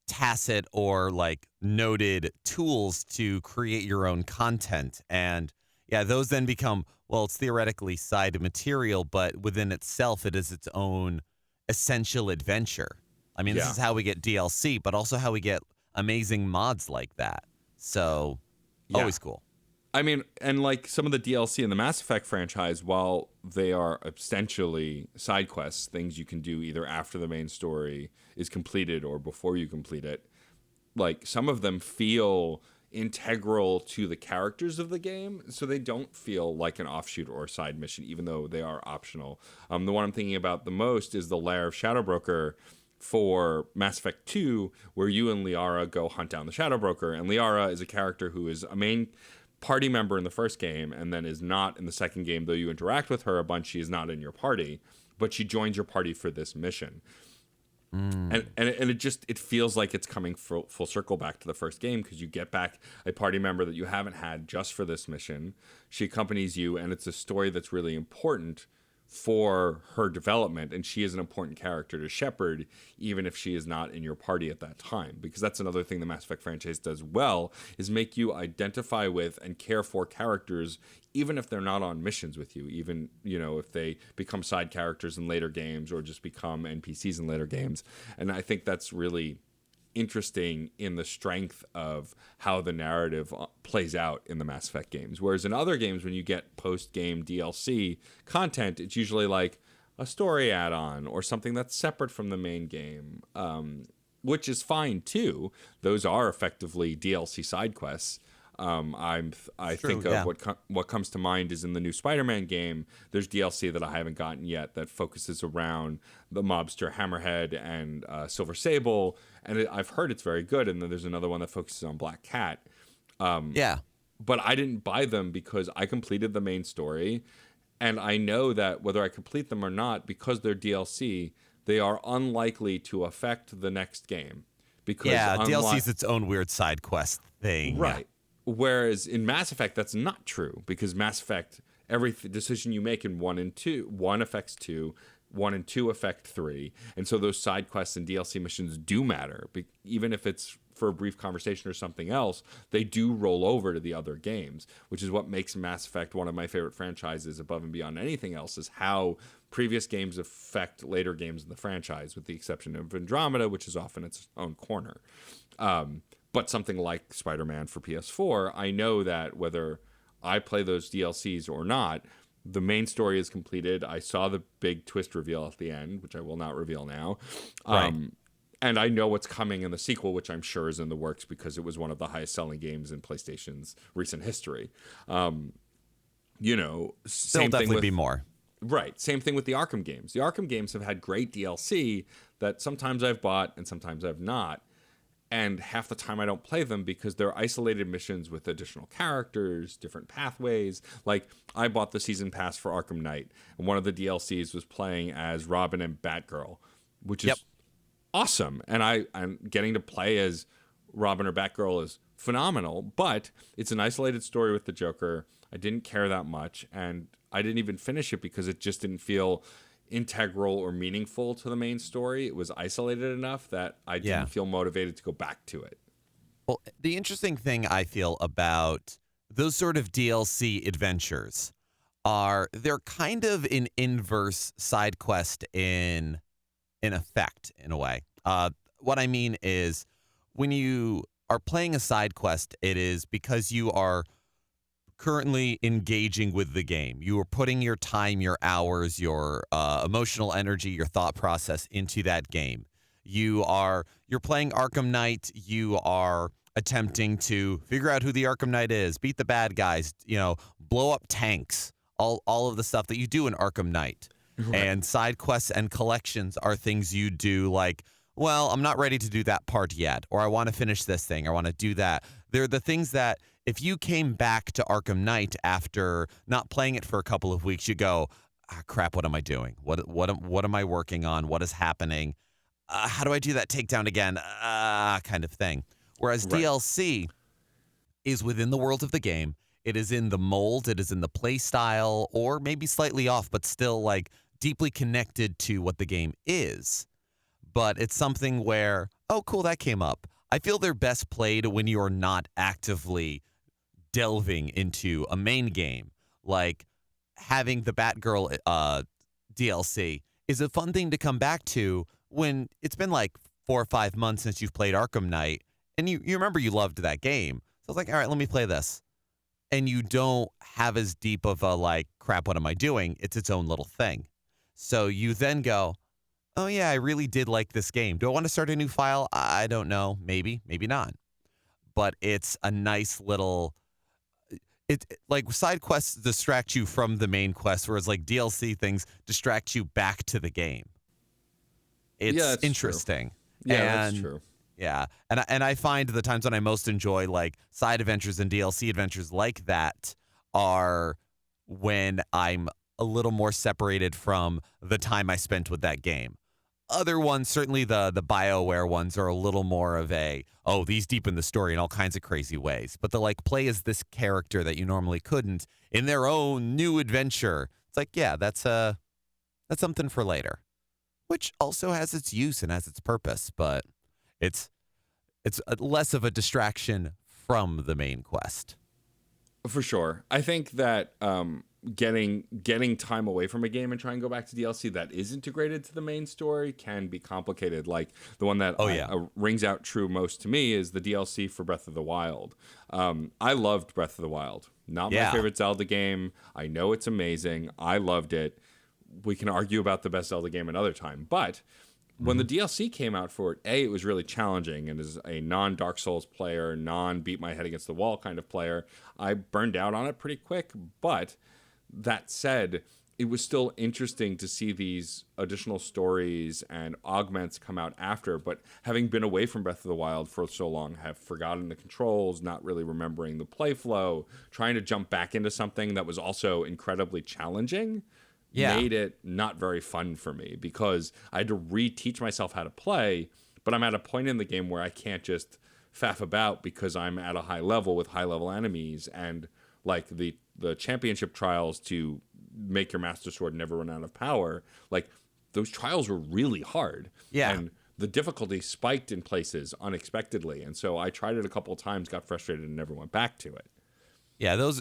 tacit or like noted tools to create your own content. And yeah, those then become, well, it's theoretically side material, but within itself, it is its own essential adventure. I mean, this is how we get DLC, but also how we get amazing mods like that. So, always cool. I mean, and like some of the DLC in the Mass Effect franchise, while they are essentially side quests, things you can do either after the main story is completed or before you complete it, like some of them feel integral to the characters of the game, so they don't feel like an offshoot or a side mission, even though they are optional. The one I'm thinking about the most is the Lair of Shadowbroker for Mass Effect 2, where you and Liara go hunt down the Shadowbroker. And Liara is a character who is a main party member in the first game and then is not in the second game. Though you interact with her a bunch, she is not in your party, but she joins your party for this mission. Mm. And it feels like it's coming full circle back to the first game, because you get back a party member that you haven't had just for this mission. She accompanies you, and it's a story that's really important for her development, and she is an important character to shepherd, even if she is not in your party at that time. Because that's another thing the Mass Effect franchise does well, is make you identify with and care for characters, even if they're not on missions with you, even, if they become side characters in later games or just become NPCs in later games. And I think that's really interesting in the strength of how the narrative plays out in the Mass Effect games. Whereas in other games, when you get post-game DLC content, it's usually like a story add-on or something that's separate from the main game, which is fine too. Those are effectively DLC side quests. I think of what comes to mind is in the new Spider-Man game, there's DLC that I haven't gotten yet that focuses around the mobster Hammerhead and Silver Sable, and I've heard it's very good. And then there's another one that focuses on Black Cat. But I didn't buy them because I completed the main story, and I know that whether I complete them or not, because they're DLC, they are unlikely to affect the next game. Because DLC is its own weird side quest thing. Right. Whereas in Mass Effect, that's not true, because Mass Effect, every decision you make in 1 and 2, 1 affects 2, 1 and 2 affect 3. And so those side quests and DLC missions do matter. Even if it's for a brief conversation or something else, they do roll over to the other games, which is what makes Mass Effect one of my favorite franchises above and beyond anything else, is how previous games affect later games in the franchise, with the exception of Andromeda, which is often its own corner. But something like Spider-Man for PS4, I know that whether I play those DLCs or not, the main story is completed. I saw the big twist reveal at the end, which I will not reveal now. Right. And I know what's coming in the sequel, which I'm sure is in the works, because it was one of the highest selling games in PlayStation's recent history. There'll definitely be more. Right. Same thing with the Arkham games. The Arkham games have had great DLC that sometimes I've bought and sometimes I've not. And half the time I don't play them because they're isolated missions with additional characters, different pathways. Like, I bought the season pass for Arkham Knight, and one of the DLCs was playing as Robin and Batgirl, which is awesome. And I'm getting to play as Robin or Batgirl is phenomenal, but it's an isolated story with the Joker. I didn't care that much, and I didn't even finish it because it just didn't feel integral or meaningful to the main story. It was isolated enough that I didn't feel motivated to go back to it. Well, the interesting thing I feel about those sort of DLC adventures are they're kind of an inverse side quest in effect, in a way. What I mean is, when you are playing a side quest, it is because you are currently engaging with the game. You are putting your time, your hours, your emotional energy, your thought process into that game. You're playing Arkham Knight. You are attempting to figure out who the Arkham Knight is, beat the bad guys, blow up tanks, all of the stuff that you do in Arkham Knight. Right. And side quests and collections are things you do, like, well, I'm not ready to do that part yet, or I want to finish this thing, or I want to do that. They're the things that, if you came back to Arkham Knight after not playing it for a couple of weeks, you go, crap, what am I doing? What am I working on? What is happening? How do I do that takedown again? Kind of thing. Whereas DLC is within the world of the game. It is in the mold. It is in the play style, or maybe slightly off, but still like deeply connected to what the game is. But it's something where, oh, cool, that came up. I feel they're best played when you're not actively delving into a main game. Like, having the Batgirl DLC is a fun thing to come back to when it's been like 4 or 5 months since you've played Arkham Knight, and you remember you loved that game. So I was like, all right, let me play this. And you don't have as deep of a, like, crap, what am I doing? It's its own little thing. So you then go, oh yeah, I really did like this game. Do I want to start a new file? I don't know. Maybe, maybe not. But it's a nice little... like, side quests distract you from the main quest, whereas like DLC things distract you back to the game. It's interesting. True. Yeah, that's true. Yeah, and I find the times when I most enjoy like side adventures and DLC adventures like that are when I'm a little more separated from the time I spent with that game. Other ones, certainly the BioWare ones, are a little more of a, oh, these deepen the story in all kinds of crazy ways. But the like play as this character that you normally couldn't in their own new adventure. It's like, yeah, that's something for later, which also has its use and has its purpose, but it's less of a distraction from the main quest. For sure. I think that getting time away from a game and try and go back to DLC that is integrated to the main story can be complicated. Like the one that rings out true most to me is the DLC for Breath of the Wild. I loved Breath of the Wild. Not my favorite Zelda game. I know it's amazing. I loved it. We can argue about the best Zelda game another time. But when the DLC came out for it, it was really challenging. And as a non-Dark Souls player, non-beat my head against the wall kind of player, I burned out on it pretty quick. But that said, it was still interesting to see these additional stories and augments come out after. But having been away from Breath of the Wild for so long, have forgotten the controls, not really remembering the play flow, trying to jump back into something that was also incredibly challenging, made it not very fun for me because I had to reteach myself how to play. But I'm at a point in the game where I can't just faff about because I'm at a high level with high level enemies, and like the championship trials to make your master sword never run out of power, like those trials were really hard. And the difficulty spiked in places unexpectedly, and so I tried it a couple of times, got frustrated, and never went back to it.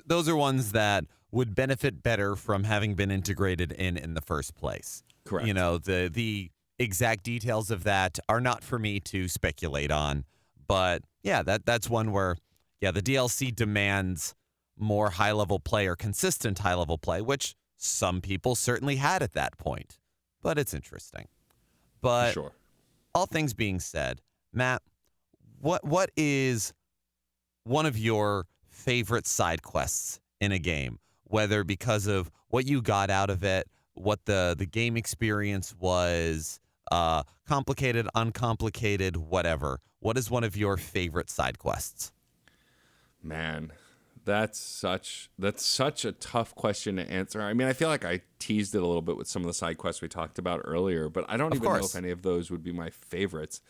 Those are ones that would benefit better from having been integrated in the first place. Correct. You know, the exact details of that are not for me to speculate on, but that's one where the DLC demands more high-level play or consistent high-level play, which some people certainly had at that point. But it's interesting. But sure. All things being said, Matt, what is one of your favorite side quests in a game, whether because of what you got out of it, what the game experience was, complicated, uncomplicated, whatever. What is one of your favorite side quests? Man, that's such a tough question to answer. I mean, I feel like I teased it a little bit with some of the side quests we talked about earlier, but I don't even know if any of those would be my favorites.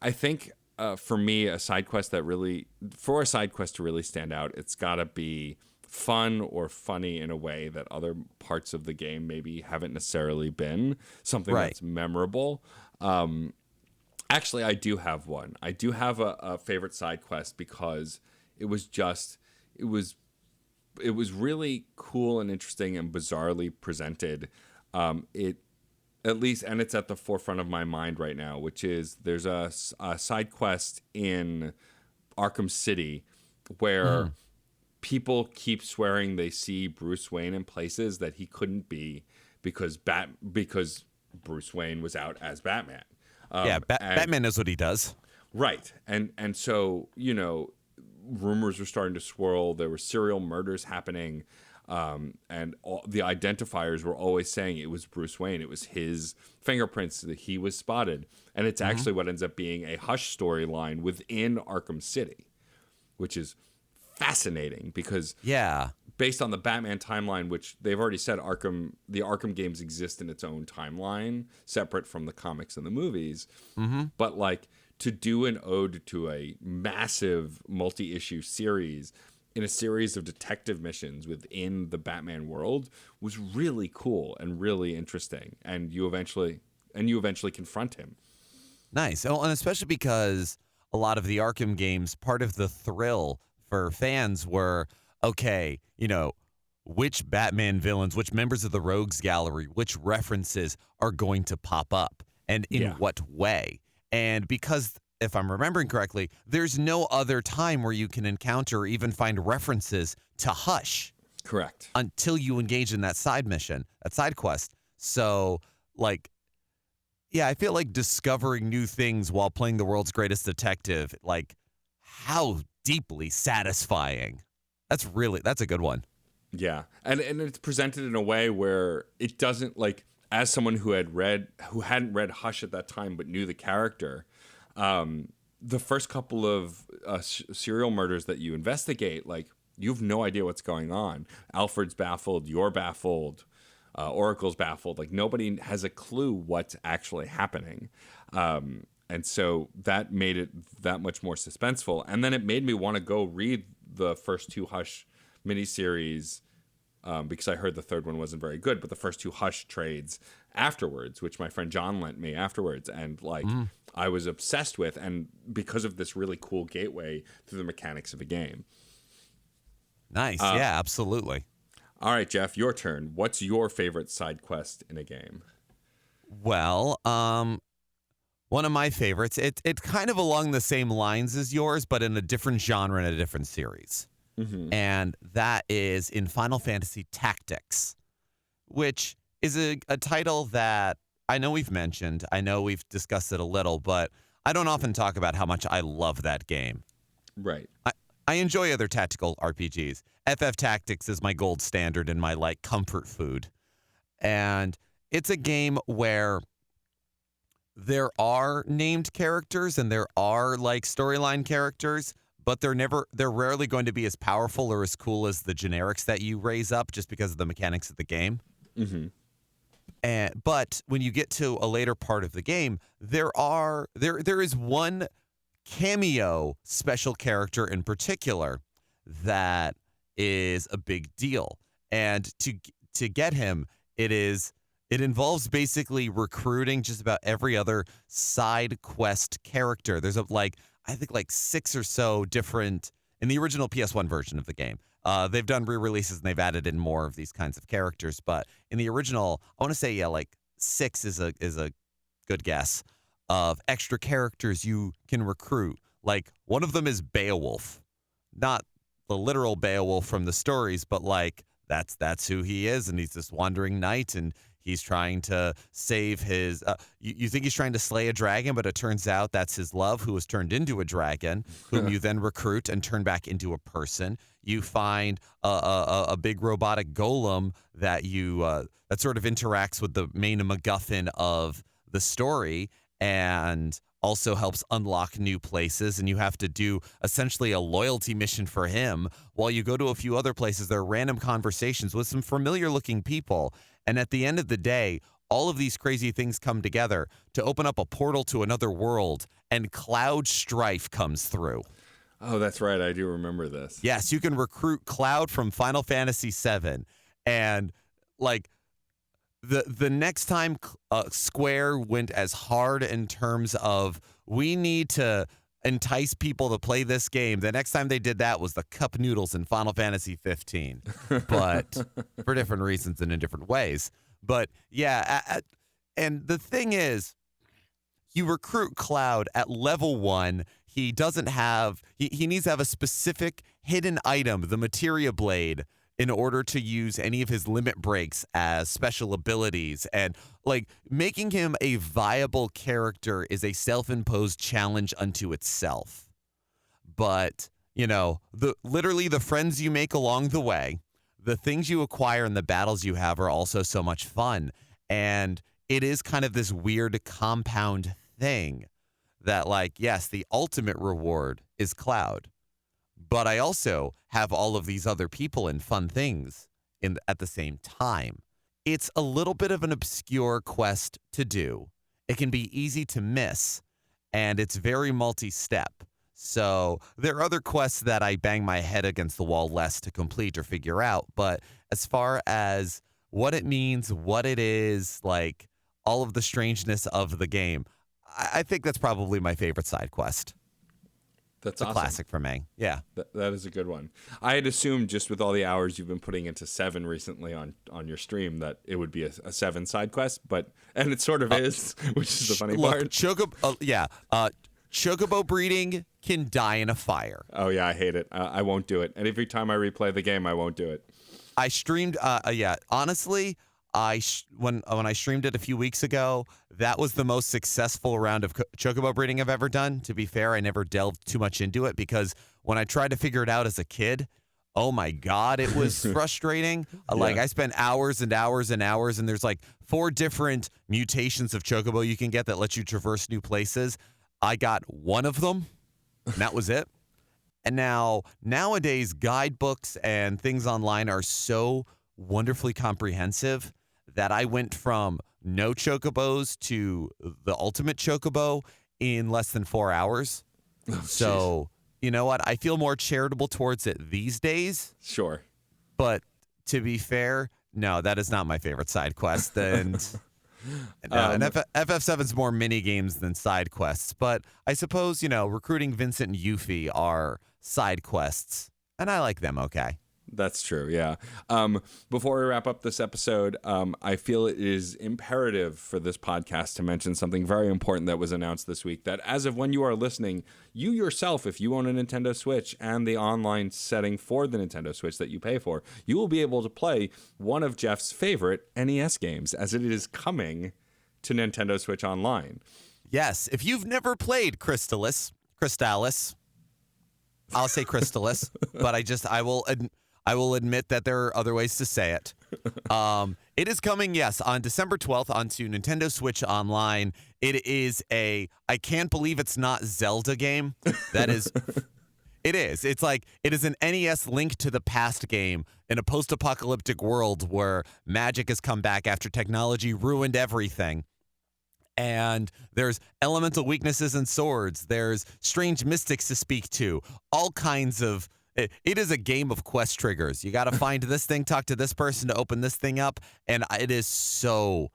I think for me, a side quest to really stand out, it's got to be fun or funny in a way that other parts of the game maybe haven't necessarily been. Something that's memorable. Actually, I do have one. I do have a favorite side quest because it was really cool and interesting and bizarrely presented. At least, and it's at the forefront of my mind right now, which is there's a side quest in Arkham City where people keep swearing they see Bruce Wayne in places that he couldn't be because Bruce Wayne was out as Batman. Batman knows what he does. Right. And so, rumors were starting to swirl. There were serial murders happening. And the identifiers were always saying it was Bruce Wayne. It was his fingerprints that he was spotted. And it's actually what ends up being a Hush storyline within Arkham City, which is fascinating because based on the Batman timeline, which they've already said the Arkham games exist in its own timeline, separate from the comics and the movies. But like to do an ode to a massive multi-issue series in a series of detective missions within the Batman world was really cool and really interesting. And you eventually confront him. Nice. Oh, and especially because a lot of the Arkham games, part of the thrill for fans were, okay, which Batman villains, which members of the Rogues Gallery, which references are going to pop up and in what way. And because, if I'm remembering correctly, there's no other time where you can encounter or even find references to Hush. Correct. Until you engage in that side mission, that side quest. So, I feel like discovering new things while playing the world's greatest detective, how deeply satisfying. That's a good one. Yeah. And it's presented in a way where it doesn't, as someone who hadn't read Hush at that time but knew the character, the first couple of serial murders that you investigate, you have no idea what's going on. Alfred's baffled, you're baffled. Oracle's baffled. Like nobody has a clue what's actually happening. And so that made it that much more suspenseful. And then it made me want to go read the first 2 Hush miniseries because I heard the third one wasn't very good, but the first 2 Hush trades afterwards, which my friend John lent me afterwards. And like I was obsessed with, and because of this really cool gateway through the mechanics of a game. Nice. Yeah, absolutely. All right, Geoff, your turn. What's your favorite side quest in a game? Well, one of my favorites, it's kind of along the same lines as yours, but in a different genre and a different series. Mm-hmm. And that is in Final Fantasy Tactics, which is a title that I know we've mentioned. I know we've discussed it a little, but I don't often talk about how much I love that game. Right. I enjoy other tactical RPGs. FF Tactics is my gold standard and my like comfort food. And it's a game where there are named characters and there are like storyline characters, but they're rarely going to be as powerful or as cool as the generics that you raise up just because of the mechanics of the game. Mm-hmm. But when you get to a later part of the game, there is one cameo special character in particular that is a big deal. And to get him, it involves basically recruiting just about every other side quest character. There's I think 6 or so different in the original PS1 version of the game. They've done re-releases and they've added in more of these kinds of characters. But in the original, I want to say 6 is a good guess of extra characters you can recruit. Like one of them is Beowulf, not the literal Beowulf from the stories, but like that's who he is, and he's this wandering knight, and he's trying to save his. You think he's trying to slay a dragon, but it turns out that's his love, who was turned into a dragon, whom you then recruit and turn back into a person. You find a big robotic golem that that sort of interacts with the main MacGuffin of the story, and also helps unlock new places, and you have to do essentially a loyalty mission for him while you go to a few other places. There are random conversations with some familiar-looking people, and at the end of the day, all of these crazy things come together to open up a portal to another world, and Cloud Strife comes through. Oh, that's right. I do remember this. Yes, you can recruit Cloud from Final Fantasy VII, and like the next time Square went as hard in terms of we need to entice people to play this game, the next time they did that was the cup noodles in Final Fantasy 15, but for different reasons and in different ways. But yeah, and the thing is, you recruit Cloud at level 1. He doesn't have, he needs to have a specific hidden item, the Materia Blade, in order to use any of his limit breaks as special abilities. And like making him a viable character is a self-imposed challenge unto itself. But, literally the friends you make along the way, the things you acquire and the battles you have are also so much fun. And it is kind of this weird compound thing that yes, the ultimate reward is Cloud. But I also have all of these other people and fun things at the same time. It's a little bit of an obscure quest to do. It can be easy to miss, and it's very multi-step. So there are other quests that I bang my head against the wall less to complete or figure out. But as far as what it means, what it is, all of the strangeness of the game, I think that's probably my favorite side quest. That's a classic for me. Yeah. That is a good one. I had assumed just with all the hours you've been putting into 7 recently on your stream that it would be a 7 side quest, and it sort of is, which is the funny part. Chocobo breeding can die in a fire. Oh yeah, I hate it. I won't do it. And every time I replay the game, I won't do it. I streamed, honestly, when I streamed it a few weeks ago, that was the most successful round of chocobo breeding I've ever done. To be fair, I never delved too much into it because when I tried to figure it out as a kid, oh my God, it was frustrating. I spent hours and hours and hours, and there's 4 different mutations of chocobo you can get that let you traverse new places. I got one of them, and that was it. And nowadays, guidebooks and things online are so wonderfully comprehensive that I went from no chocobos to the ultimate chocobo in less than 4 hours. Oh, So, you know what? I feel more charitable towards it these days. Sure. But to be fair, no, that is not my favorite side quest. And FF7's more mini games than side quests. But I suppose, recruiting Vincent and Yuffie are side quests. And I like them okay. That's true, yeah. Before we wrap up this episode, I feel it is imperative for this podcast to mention something very important that was announced this week, that as of when you are listening, you yourself, if you own a Nintendo Switch and the online setting for the Nintendo Switch that you pay for, you will be able to play one of Geoff's favorite NES games, as it is coming to Nintendo Switch Online. Yes, if you've never played Crystallis, I'll say Crystallis, but I will admit that there are other ways to say it. It is coming, yes, on December 12th onto Nintendo Switch Online. It is I can't believe it's not Zelda game. That is, it is. It's like, it is an NES Link to the Past game in a post-apocalyptic world where magic has come back after technology ruined everything. And there's elemental weaknesses and swords. There's strange mystics to speak to. All kinds of... It is a game of quest triggers. You got to find this thing, talk to this person to open this thing up, and it is so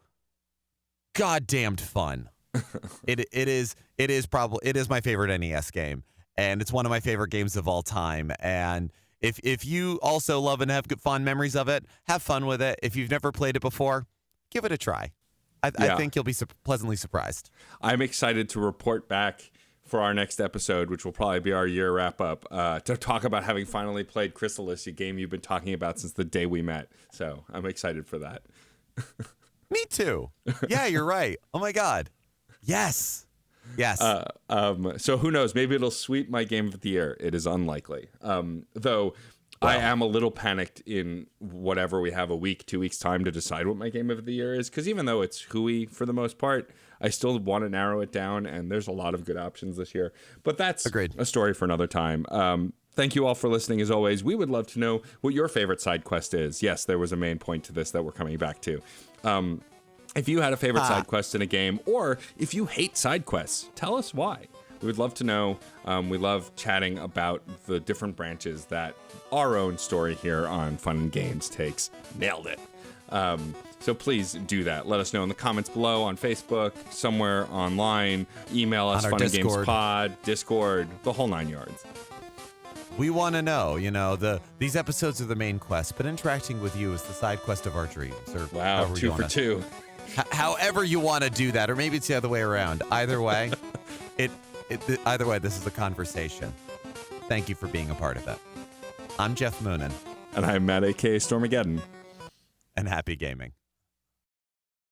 goddamned fun. It is my favorite NES game, and it's one of my favorite games of all time. And if you also love and have fond memories of it, have fun with it. If you've never played it before, give it a try. I think you'll be pleasantly surprised. I'm excited to report back for our next episode, which will probably be our year wrap-up, to talk about having finally played Crystallis, a game you've been talking about since the day we met. So I'm excited for that. Me too. Yeah, you're right. Oh, my God. Yes. Yes. So who knows? Maybe it'll sweep my game of the year. It is unlikely. Though I am a little panicked in whatever we have 2 weeks time to decide what my game of the year is. Because even though it's hooey for the most part, I still want to narrow it down, and there's a lot of good options this year. But that's a story for another time. Thank you all for listening, as always. We would love to know what your favorite side quest is. Yes, there was a main point to this that we're coming back to. If you had a favorite side quest in a game, or if you hate side quests, tell us why. We would love to know. We love chatting about the different branches that our own story here on Fun and Games takes. Nailed it. So please do that. Let us know in the comments below, on Facebook, somewhere online. Email us, Fun and Games Pod, Discord, the whole 9 yards. We want to know, these episodes are the main quest, but interacting with you is the side quest of our dreams. Or wow, 2 for 2. However you want to do that, or maybe it's the other way around. Either way, either way, this is a conversation. Thank you for being a part of it. I'm Geoff Moonen. And I'm Matt, a.k.a. Stormageddon. And happy gaming.